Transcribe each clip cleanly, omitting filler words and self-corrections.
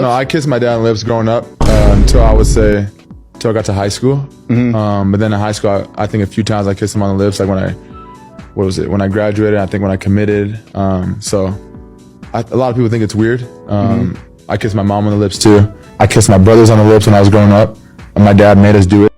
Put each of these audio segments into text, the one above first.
No, I kissed my dad on the lips growing up until I would say, until I got to high school. But then in high school, I think a few times I kissed him on the lips, like when I graduated, I think when I committed. So a lot of people think it's weird. I kissed my mom on the lips too. I kissed my brothers on the lips when I was growing up, and my dad made us do it.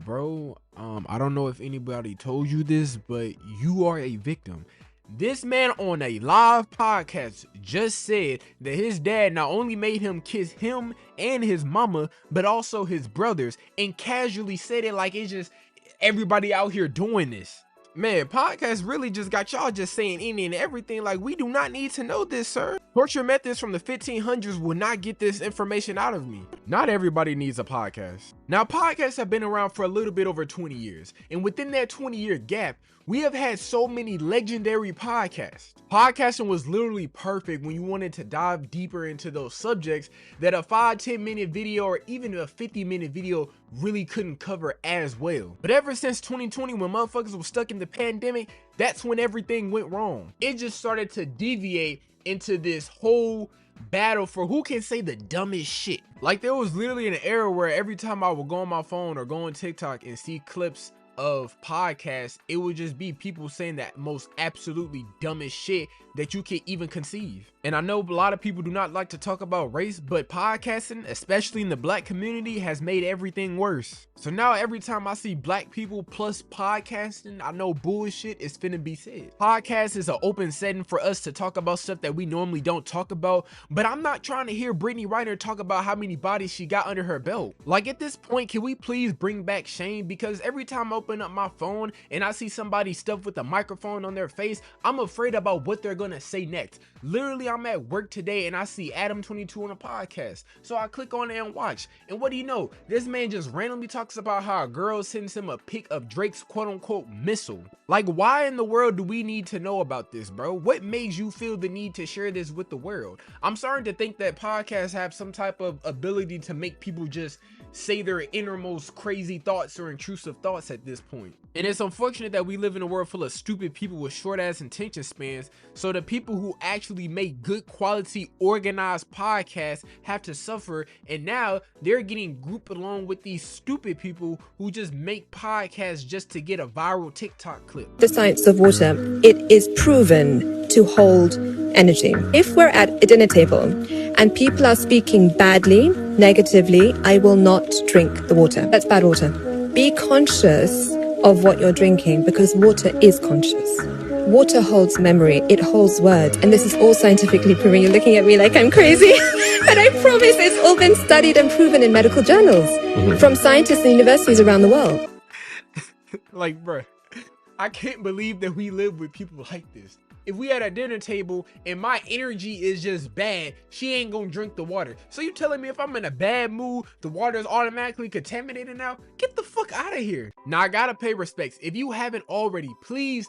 Bro, I don't know if anybody told you this, but you are a victim. This man on a live podcast just said that his dad not only made him kiss him and his mama, but also his brothers, and casually said it like it's just everybody out here doing this. Man, podcast really just got y'all just saying any and everything. Like, we do not need to know this, sir. Torture methods from the 1500s will not get this information out of me. Not everybody needs a podcast. Now, podcasts have been around for a little bit over 20 years. And within that 20-year gap, we have had so many legendary podcasts. Podcasting was literally perfect when you wanted to dive deeper into those subjects that a 5-10 minute video or even a 50-minute video really couldn't cover as well. But ever since 2020, when motherfuckers were stuck in the pandemic, that's when everything went wrong. It just started to deviate into this whole battle for who can say the dumbest shit. Like, there was literally an era where every time I would go on my phone or go on TikTok and see clips of podcasts, it would just be people saying that most absolutely dumbest shit that you can even conceive. And I know a lot of people do not like to talk about race, but podcasting, especially in the black community, has made everything worse. So now every time I see black people plus podcasting, I know bullshit is finna be said. Podcast is an open setting for us to talk about stuff that we normally don't talk about, but I'm not trying to hear Brittany Reiner talk about how many bodies she got under her belt. Like, at this point, can we please bring back shame? Because every time I open up my phone and I see somebody stuffed with a microphone on their face, I'm afraid about what they're gonna say next. Literally, I'm at work today and I see Adam 22 on a podcast, so I click on it and watch, and what do you know, this man just randomly talks about how a girl sends him a pic of Drake's quote-unquote missile. Like, why in the world do we need to know about this, bro? What makes you feel the need to share this with the world? I'm starting to think that podcasts have some type of ability to make people just say their innermost crazy thoughts or intrusive thoughts at this point. And it's unfortunate that we live in a world full of stupid people with short ass attention spans, so the people who actually make good quality organized podcasts have to suffer, and now they're getting grouped along with these stupid people who just make podcasts just to get a viral TikTok clip. The science of water, it is proven to hold energy. If we're at a dinner table and people are speaking badly, negatively, I will not drink the water. That's bad water. Be conscious of what you're drinking, because water is conscious. Water holds memory, it holds words, and this is all scientifically proven. You're looking at me like I'm crazy, but I promise it's all been studied and proven in medical journals from scientists and universities around the world. Like, bruh, I can't believe that we live with people like this. If we at a dinner table and my energy is just bad, she ain't gonna drink the water. So you telling me if I'm in a bad mood, the water is automatically contaminated now? Get the fuck out of here. Now, I gotta pay respects. If you haven't already, please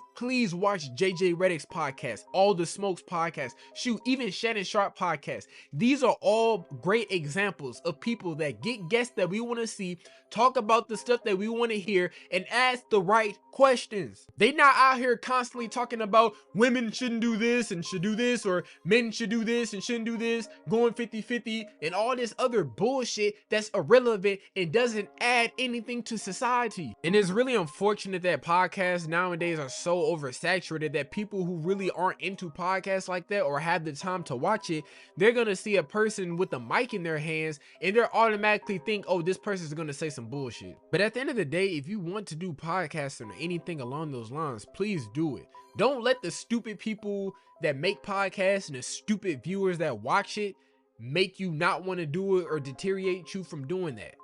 watch JJ Redick's podcast, All the Smokes podcast, shoot, even Shannon Sharp podcast. These are all great examples of people that get guests that we want to see, talk about the stuff that we want to hear, and ask the right questions. They not out here constantly talking about women shouldn't do this and should do this, or men should do this and shouldn't do this, going 50-50 and all this other bullshit that's irrelevant and doesn't add anything to society. And it's really unfortunate that podcasts nowadays are so oversaturated that people who really aren't into podcasts like that or have the time to watch it, they're gonna see a person with a mic in their hands and they're automatically think, oh, this person's gonna say some bullshit. But at the end of the day, if you want to do podcasting or anything along those lines, please do it. Don't let the stupid people that make podcasts and the stupid viewers that watch it make you not want to do it or deteriorate you from doing that.